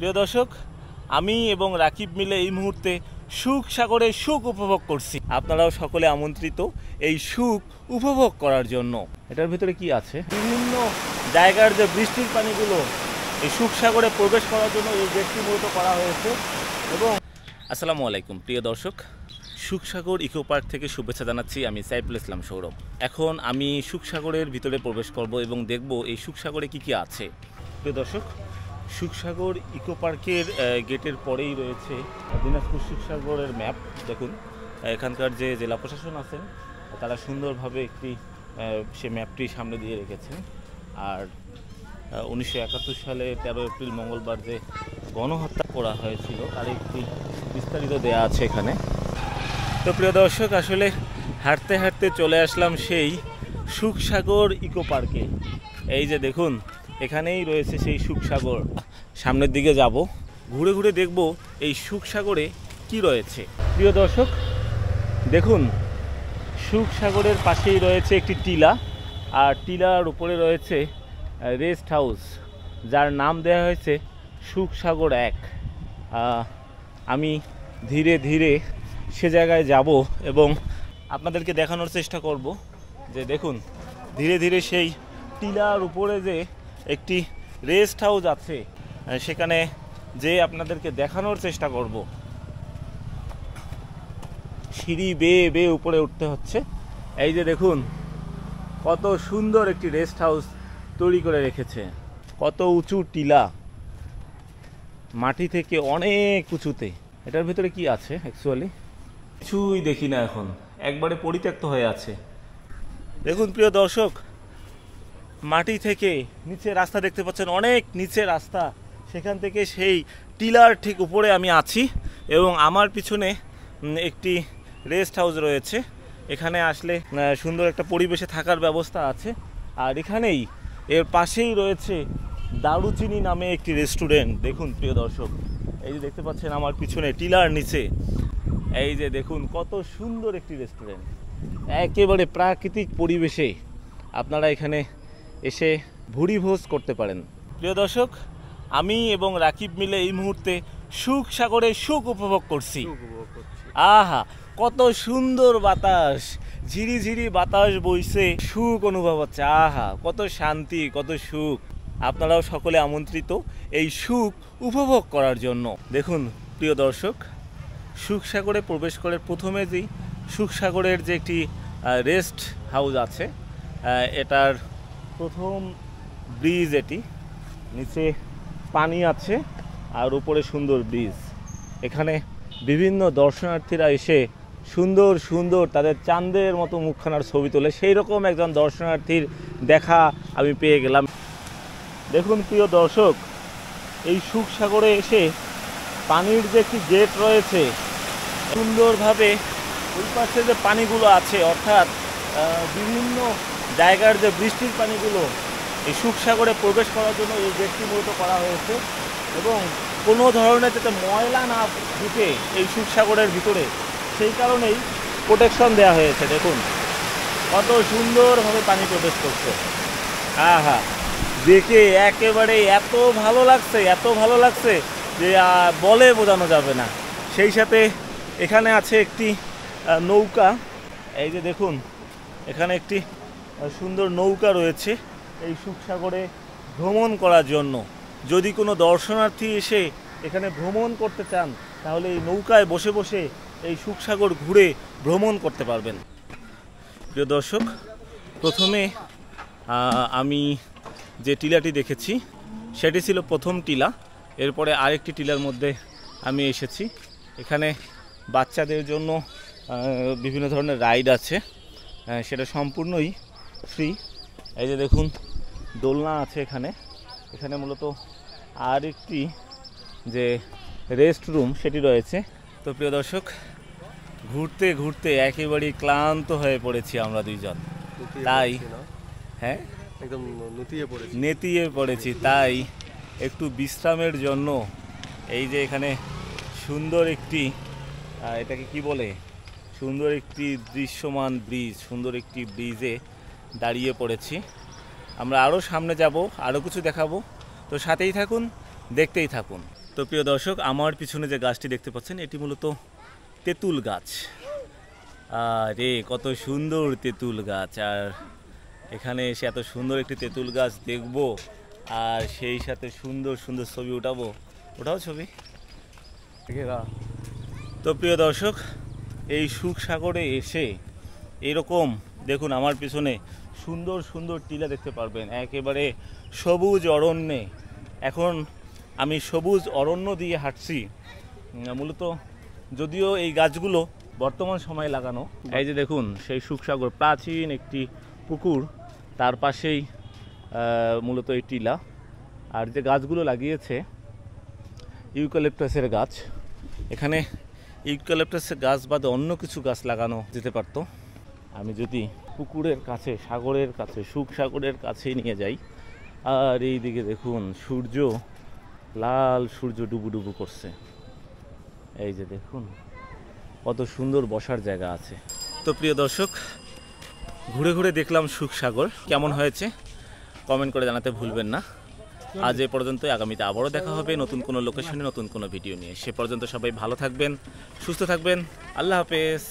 প্রিয় দর্শক, আমি এবং রাকিব মিলে এই মুহূর্তে সুখ সাগরে সুখ উপভোগ করছি। আপনারাও সকলে আমন্ত্রিত এই সুখ উপভোগ করার জন্য। এটার ভিতরে কি আছে, বিভিন্ন জায়গার যে বৃষ্টির পানিগুলো এই সুখ সাগরে প্রবেশ করার জন্য এই গেটটি মূলত করা হয়েছে। এবং আসসালামু আলাইকুম প্রিয় দর্শক, সুখ সাগর ইকো পার্ক থেকে শুভেচ্ছা জানাচ্ছি। আমি সাইফুল ইসলাম সৌরভ। এখন আমি সুখ সাগরের ভিতরে প্রবেশ করব এবং দেখব এই সুখ সাগরে কী কী আছে। প্রিয় দর্শক, সুখ সাগর ইকো পার্কের গেটের পরেই রয়েছে দিনাজপুর সুখ সাগরের ম্যাপ। দেখুন, এখানকার যে জেলা প্রশাসন আছেন তারা সুন্দরভাবে একটি সে ম্যাপটি সামনে দিয়ে রেখেছেন। আর 1971 সালে 13 এপ্রিল মঙ্গলবার যে গণহত্যা করা হয়েছিল তার একটি বিস্তারিত দেয়া আছে এখানে। তো প্রিয় দর্শক, আসলে হাঁটতে হাঁটতে চলে আসলাম সেই সুখ সাগর ইকো পার্কে। এই যে দেখুন, এখানেই রয়েছে সেই সুখ সাগর। সামনের দিকে যাব, ঘুরে ঘুরে দেখব এই সুখ সাগরে কি রয়েছে। প্রিয় দর্শক দেখুন, সুখ সাগরের পাশেই রয়েছে একটি টিলা, আর টিলার উপরে রয়েছে রেস্ট হাউস, যার নাম দেওয়া হয়েছে সুখ সাগর 1। আমি ধীরে ধীরে সে জায়গায় যাব এবং আপনাদেরকে দেখানোর চেষ্টা করব যে দেখুন, ধীরে ধীরে সেই টিলার উপরে যে একটি রেস্ট হাউস আছে সেখানে যে আপনাদেরকে দেখানোর চেষ্টা করব। সিঁড়ি বেয়ে বেয়ে উপরে উঠতে হচ্ছে। এই যে দেখুন, কত সুন্দর একটি রেস্ট হাউস তৈরি করে রেখেছে। কত উঁচু টিলা, মাটি থেকে অনেক উঁচুতে। এটার ভিতরে কি আছে অ্যাকচুয়ালি কিছুই দেখি না, এখন একবারে পরিত্যক্ত হয়ে আছে। দেখুন প্রিয় দর্শক, মাটি থেকে নিচে রাস্তা দেখতে পাচ্ছেন, অনেক নিচে রাস্তা। সেখান থেকে সেই টিলার ঠিক উপরে আমি আছি এবং আমার পিছনে একটি রেস্ট হাউস রয়েছে। এখানে আসলে সুন্দর একটা পরিবেশে থাকার ব্যবস্থা আছে। আর এখানেই এর পাশেই রয়েছে দারুচিনি নামে একটি রেস্টুরেন্ট। দেখুন প্রিয় দর্শক, এই যে দেখতে পাচ্ছেন আমার পিছনে টিলার নিচে, এই যে দেখুন কত সুন্দর একটি রেস্টুরেন্ট। একেবারে প্রাকৃতিক পরিবেশে আপনারা এখানে এসে ভুরিভোজ করতে পারেন। প্রিয় দর্শক, আমি এবং রাকিব মিলে এই মুহূর্তে সুখ সাগরে সুখ উপভোগ করছি। আহা, কত সুন্দর বাতাস, ঝিরি ঝিরি বাতাস বইছে, সুখ অনুভব হচ্ছে। আহা, কত শান্তি, কত সুখ। আপনারাও সকলে আমন্ত্রিত এই সুখ উপভোগ করার জন্য। দেখুন প্রিয় দর্শক, সুখ সাগরে প্রবেশ করে প্রথমে যেই সুখ সাগরের যে একটি রেস্ট হাউস আছে, এটার প্রথম ব্রিজ এটি। নিচে পানি আছে আর উপরে সুন্দর ব্রিজ। এখানে বিভিন্ন দর্শনার্থীরা এসে সুন্দর সুন্দর তাদের চাঁদের মতো মুখখানার ছবি তোলে। সেই রকম একজন দর্শনার্থীর দেখা আমি পেয়ে গেলাম। দেখুন প্রিয় দর্শক, এই সুখ সাগরে এসে পানির যে একটি গেট রয়েছে, সুন্দরভাবে ওই পাশে যে পানিগুলো আছে, অর্থাৎ বিভিন্ন জায়গার যে বৃষ্টির পানিগুলো এই সুখ সাগরে প্রবেশ করার জন্য এই গেটটি মূলত করা হয়েছে। এবং কোনো ধরনের যাতে ময়লা না ঢুকে এই সুখ সাগরের ভিতরে, সেই কারণেই প্রোটেকশন দেওয়া হয়েছে। দেখুন কত সুন্দরভাবে পানি প্রবেশ করছে। আহা, দেখে একেবারে এত ভালো লাগছে, এত ভালো লাগছে যে বলে বোঝানো যাবে না। সেই সাথে এখানে আছে একটি নৌকা। এই যে দেখুন, এখানে একটি সুন্দর নৌকা রয়েছে এই সুখ সাগরে ভ্রমণ করার জন্য। যদি কোনো দর্শনার্থী এসে এখানে ভ্রমণ করতে চান, তাহলে এই নৌকায় বসে বসে এই সুখ সাগর ঘুরে ভ্রমণ করতে পারবেন। প্রিয় দর্শক, প্রথমে আমি যে টিলাটি দেখেছি সেটি ছিল প্রথম টিলা। এরপরে আরেকটি টিলার মধ্যে আমি এসেছি। এখানে বাচ্চাদের জন্য বিভিন্ন ধরনের রাইড আছে, সেটা সম্পূর্ণই ফ্রি। এই যে দেখুন, দোলনা আছে এখানে। এখানে মূলত আরেকটি যে রেস্ট রুম সেটি রয়েছে। তো প্রিয় দর্শক, ঘুরতে ঘুরতে একেবারেই ক্লান্ত হয়ে পড়েছি আমরা দুইজন। তাই হ্যাঁ, একদম নেতিয়ে পড়েছি। তাই একটু বিশ্রামের জন্য এই যে এখানে সুন্দর একটি, এটাকে কি বলে, সুন্দর একটি দৃশ্যমান ব্রিজ, সুন্দর একটি ব্রিজে দাঁড়িয়ে পড়েছি। আমরা আরও সামনে যাব, আরও কিছু দেখাবো। তো সাথেই থাকুন, দেখতেই থাকুন। তো প্রিয় দর্শক, আমার পিছনে যে গাছটি দেখতে পাচ্ছেন এটি মূলত তেঁতুল গাছ। আরে কত সুন্দর তেঁতুল গাছ! আর এখানে এসে এত সুন্দর একটি তেঁতুল গাছ দেখব আর সেই সাথে সুন্দর সুন্দর ছবি উঠাবো। ওটাও ছবি। তো প্রিয় দর্শক, এই সুখসাগরে এসে এরকম দেখুন আমার পিছনে সুন্দর সুন্দর টিলা দেখতে পারবেন, একেবারে সবুজ অরণ্যে। এখন আমি সবুজ অরণ্য দিয়ে হাঁটছি মূলত, যদিও এই গাছগুলো বর্তমান সময়ে লাগানো। এই যে দেখুন সেই সুখসাগর, প্রাচীন একটি পুকুর, তার পাশেই মূলত এই টিলা। আর যে গাছগুলো লাগিয়েছে ইউক্যালিপটাসের গাছ। এখানে ইউক্যালিপটাসের গাছ বাদে অন্য কিছু গাছ লাগানো যেতে পারতো। আমি যদি পুকুরের কাছে, সাগরের কাছে, সুখসাগরের কাছেই নিয়ে যাই, আর এই দিকে দেখুন সূর্য, লাল সূর্য ডুবু করছে। এই যে দেখুন কত সুন্দর বসার জায়গা আছে। তো প্রিয় দর্শক, ঘুরে ঘুরে দেখলাম সুখসাগর, কেমন হয়েছে কমেন্ট করে জানাতে ভুলবেন না। আজ এ পর্যন্তই, আগামীতে আবারও দেখা হবে নতুন কোনো লোকেশনে, নতুন কোনো ভিডিও নিয়ে। সে পর্যন্ত সবাই ভালো থাকবেন, সুস্থ থাকবেন। আল্লাহ হাফেজ।